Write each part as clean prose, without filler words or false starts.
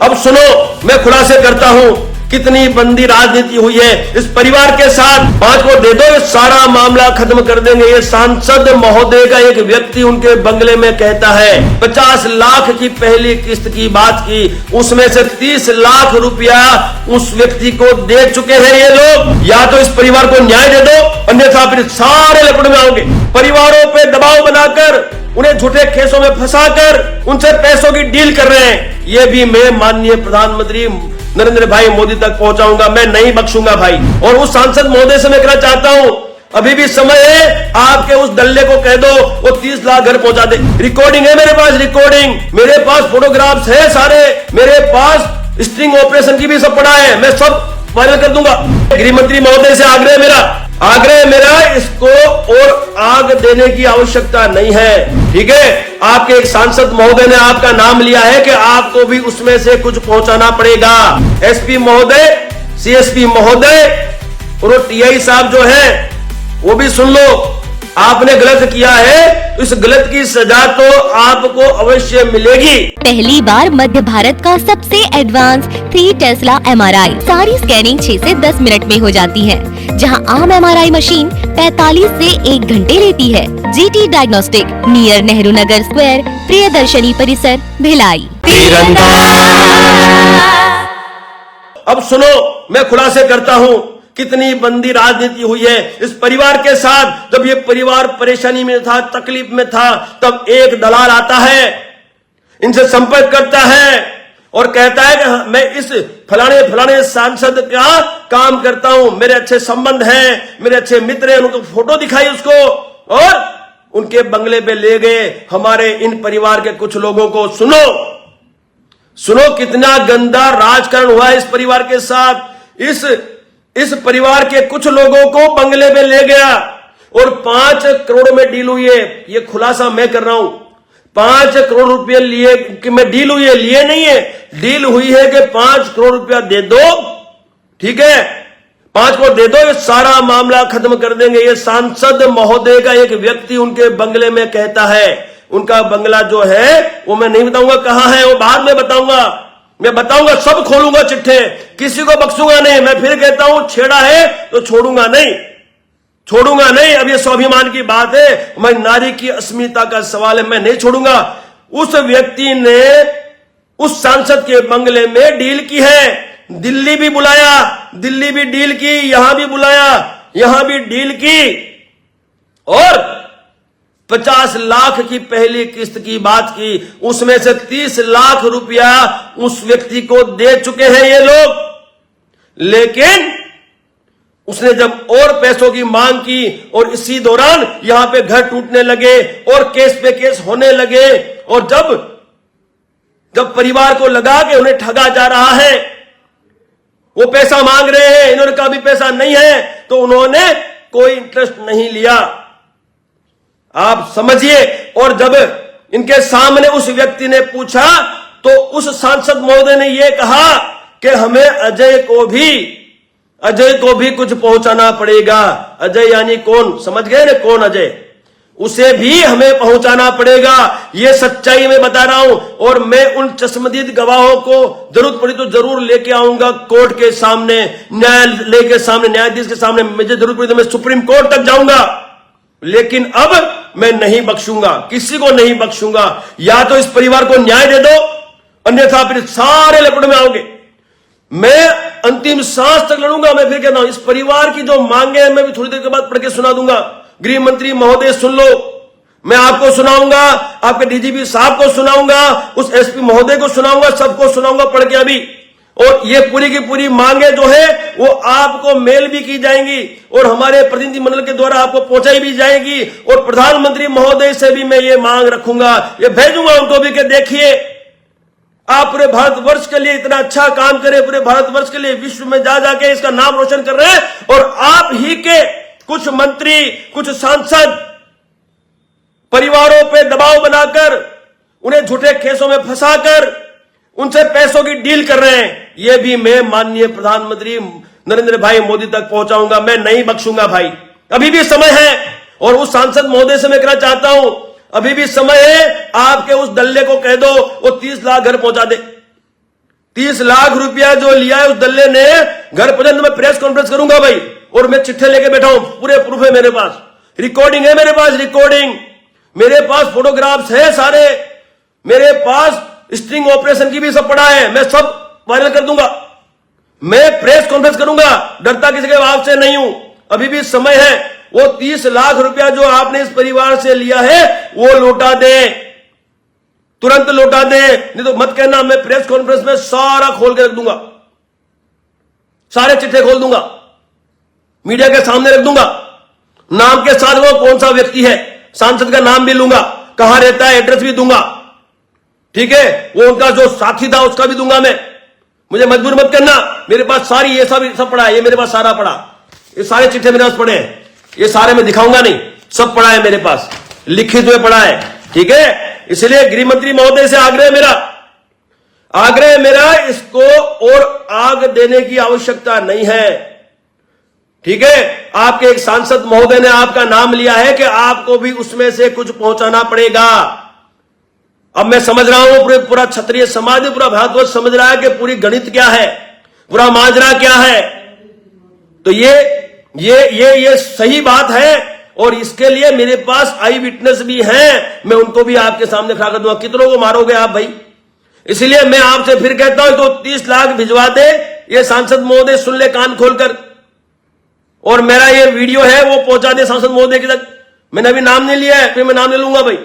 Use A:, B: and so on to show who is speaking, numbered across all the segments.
A: अब सुनो, मैं खुलासे करता हूं कितनी बंदी राजनीति हुई है इस परिवार के साथ। 5 वोट दे दो, ये सारा मामला खत्म कर देंगे। ये सांसद महोदय का एक व्यक्ति उनके बंगले में कहता है 50 लाख की पहली किस्त की बात की, उसमें से 30 लाख रुपया उस व्यक्ति को दे चुके हैं ये लोग। या तो इस परिवार को न्याय दे दो, अन्यथा फिर सारे लपड़ में आओगे। परिवारों पे दबाव बनाकर, उन्हें झूठे केसों में फंसाकर उनसे पैसों की डील कर रहे हैं। ये भी मैं माननीय प्रधानमंत्री नरेंद्र भाई मोदी तक पहुंचाऊंगा, मैं नहीं बख्शूंगा भाई। और उस सांसद महोदय से मैं कहना चाहता हूं, अभी भी समय है, आपके उस दल्ले को कह दो वो 30 लाख घर पहुंचा दे। रिकॉर्डिंग है मेरे पास, रिकॉर्डिंग मेरे पास, फोटोग्राफ्स है सारे मेरे पास, स्ट्रिंग ऑपरेशन की भी सब पड़ा है, मैं सब वायरल कर दूंगा। गृह मंत्री महोदय से आग्रह मेरा इसको और आग देने की आवश्यकता नहीं है, ठीक है। आपके एक सांसद महोदय ने आपका नाम लिया है कि आपको भी उसमें से कुछ पहुंचाना पड़ेगा। एसपी महोदय, सीएसपी महोदय और टीआई साहब जो है वो भी सुन लो, आपने गलत किया है, इस गलत की सजा तो आपको अवश्य मिलेगी।
B: पहली बार मध्य भारत का सबसे एडवांस 3 टेस्ला MRI, सारी स्कैनिंग 6 से 10 मिनट में हो जाती है, जहां आम MRI मशीन 45 से 1 घंटे लेती है। GT diagnostic, near Nehru Nagar square, Priyadarshini परिसर, भिलाई।
A: अब सुनो, मैं खुलासे करता हूं कितनी बंदी राजनीति हुई है इस परिवार के साथ। जब ये परिवार परेशानी में था, तकलीफ में था, तब एक दलाल आता है, इनसे संपर्क करता है और कहता है कि मैं इस फलाने सांसद का काम करता हूं, मेरे अच्छे संबंध हैं, मेरे अच्छे मित्र हैं। उनको फोटो दिखाई उसको और उनके बंगले पे ले गए हमारे इन परिवार के कुछ लोगों को। सुनो कितना गंदा राजकारण हुआ है इस परिवार के साथ। इस परिवार के कुछ लोगों को बंगले में ले गया और 5 करोड़ में डील हुई है। ये खुलासा मैं कर रहा हूं, 5 करोड़ रुपए लिए कि मैं डील हुई है, लिए नहीं है, डील हुई है कि 5 करोड़ रुपया दे दो, ठीक है, 5 करोड़ दे दो, ये सारा मामला खत्म कर देंगे। ये सांसद महोदय का एक व्यक्ति उनके बंगले में कहता है। उनका बंगला जो है वो मैं नहीं बताऊंगा कहां है, वो बाद में बताऊंगा, मैं बताऊंगा, सब खोलूंगा चिट्ठे, किसी को बख्शूंगा नहीं। मैं फिर कहता हूं, छेड़ा है तो छोड़ूंगा नहीं। अब ये स्वाभिमान की बात है, हमारी नारी की अस्मिता का सवाल है, मैं नहीं छोड़ूंगा। उस व्यक्ति ने उस सांसद के बंगले में डील की है, दिल्ली भी बुलाया, दिल्ली भी डील की, यहां भी बुलाया, यहां भी डील की और 50 लाख की पहली किस्त की बात की, उसमें से 30 लाख रुपया उस व्यक्ति को दे चुके हैं ये लोग। लेकिन उसने जब और पैसों की मांग की और इसी दौरान यहां पे घर टूटने लगे और केस पे केस होने लगे, और जब परिवार को लगा कि उन्हें ठगा जा रहा है, वो पैसा मांग रहे हैं, इन्होंने कहा भी पैसा नहीं है, तो उन्होंने कोई इंटरेस्ट नहीं लिया, आप समझिए। और जब इनके सामने उस व्यक्ति ने पूछा तो उस सांसद महोदय ने यह कहा कि हमें अजय को भी कुछ पहुंचाना पड़ेगा। अजय यानी कौन, समझ गए ना कौन अजय, उसे भी हमें पहुंचाना पड़ेगा। ये सच्चाई मैं बता रहा हूं और मैं उन चश्मदीद गवाहों को जरूरत पड़ी तो जरूर लेके आऊंगा कोर्ट के सामने, न्यायालय के सामने, न्यायाधीश के सामने। मुझे जरूरत पड़ी तो मैं सुप्रीम कोर्ट तक जाऊंगा, लेकिन अब मैं नहीं बख्शूंगा, किसी को नहीं बख्शूंगा। या तो इस परिवार को न्याय दे दो, अन्यथा फिर सारे लपड़ में आओगे। मैं अंतिम सांस तक लड़ूंगा। मैं फिर कहता हूं, इस परिवार की जो मांगे हैं मैं भी थोड़ी देर के बाद पढ़ के सुना दूंगा। गृह मंत्री महोदय सुन लो, मैं आपको सुनाऊंगा, आपके डीजीपी साहब को सुनाऊंगा, उस एसपी महोदय को सुनाऊंगा, सबको सुनाऊंगा पढ़ के अभी। और ये पूरी की पूरी मांगे जो है वो आपको मेल भी की जाएंगी और हमारे प्रतिनिधि मंडल के द्वारा आपको पहुंचाई भी जाएगी। और प्रधानमंत्री महोदय से भी मैं ये मांग रखूंगा, ये भेजूंगा उनको भी कि देखिए, आप पूरे भारतवर्ष के लिए इतना अच्छा काम करें, पूरे भारतवर्ष के लिए विश्व में जा जाके इसका नाम रोशन कर रहे हैं, और आप ही के कुछ मंत्री, कुछ सांसद परिवारों पे दबाव बनाकर, उन्हें झूठे केसों में फंसाकर उनसे पैसों की डील कर रहे हैं। ये भी मैं माननीय प्रधानमंत्री नरेंद्र भाई मोदी तक पहुंचाऊंगा, मैं नहीं बख्शूंगा भाई। अभी भी समय है। और उस सांसद महोदय से मैं कहना चाहता हूं, अभी भी समय है, आपके उस दल्ले को कह दो वो 30 लाख घर पहुंचा दे। 30 लाख रुपया जो लिया है उस दल्ले ने, घर पर्यंत मैं प्रेस कॉन्फ्रेंस करूंगा भाई, और मैं चिट्ठे लेके बैठा हूं, पूरे प्रूफ है मेरे पास, रिकॉर्डिंग है मेरे पास, रिकॉर्डिंग मेरे पास, फोटोग्राफ्स है सारे मेरे पास, स्ट्रिंग ऑपरेशन की भी सब पड़ा है, मैं सब वायरल कर दूंगा, मैं प्रेस कॉन्फ्रेंस करूंगा, डरता किसी के बाप से नहीं हूं, अभी भी समय है। वो 30 लाख रुपया जो आपने इस परिवार से लिया है वो लौटा दे, तुरंत लौटा दे, नहीं तो मत कहना मैं प्रेस कॉन्फ्रेंस में सारा खोल के रख दूंगा, सारे चिट्ठे खोल दूंगा, मीडिया के सामने रख दूंगा, नाम के साथ वो कौन सा व्यक्ति है, सांसद का नाम भी लूंगा, कहां रहता है एड्रेस भी दूंगा, ठीक है, वो उनका जो साथी था उसका भी दूंगा मैं, मुझे मजबूर मत करना, मेरे पास सारी ये सब पड़ा है, ये मेरे पास सारा पड़ा, ये सारे चिट्ठे मेरे पास पड़े हैं, ये सारे मैं दिखाऊंगा नहीं, सब पड़ा है मेरे पास, लिखित में पड़ा है, ठीक है। इसलिए गृह मंत्री महोदय से आग्रह मेरा, इसको और आग देने की आवश्यकता नहीं है, ठीक है। आपके एक सांसद महोदय ने आपका नाम लिया है कि आपको भी उसमें से कुछ पहुंचाना पड़ेगा। अब मैं समझ रहा हूं पूरा क्षत्रिय समाज, पूरा भारतवर्ष समझ रहा है कि पूरी गणित क्या है, पूरा माजरा क्या है, तो ये सही बात है, और इसके लिए मेरे पास आई विटनेस भी हैं, मैं उनको भी आपके सामने खड़ा कर दूंगा। कितनों को मारोगे आप भाई? इसलिए मैं आपसे फिर कहता हूं तो 30 लाख भिजवा दे, ये सांसद महोदय सुन ले कान खोलकर, और मेरा ये वीडियो है वो पहुंचा दे सांसद महोदय के तक। मैंने अभी नाम नहीं लिया है, फिर मैं नाम ले लूंगा भाई,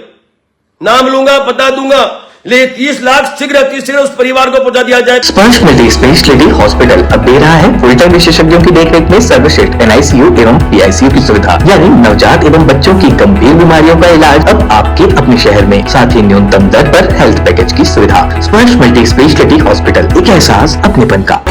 A: नाम लूंगा, पता दूंगा, ले 30 लाख शीघ्र उस परिवार को पहुंचा दिया जाए।
C: स्पर्श मल्टी स्पेशलिटी हॉस्पिटल अब दे रहा है फुल टाइम विशेषज्ञों की देखरेख में सर्वश्रेष्ठ NICU एवं PICU की सुविधा, यानी नवजात एवं बच्चों की गंभीर बीमारियों का इलाज अब आपके अपने शहर में, साथ ही न्यूनतम दर पर हेल्थ पैकेज की सुविधा। स्पर्श मल्टी स्पेशलिटी हॉस्पिटल, एक एहसास अपनेपन का।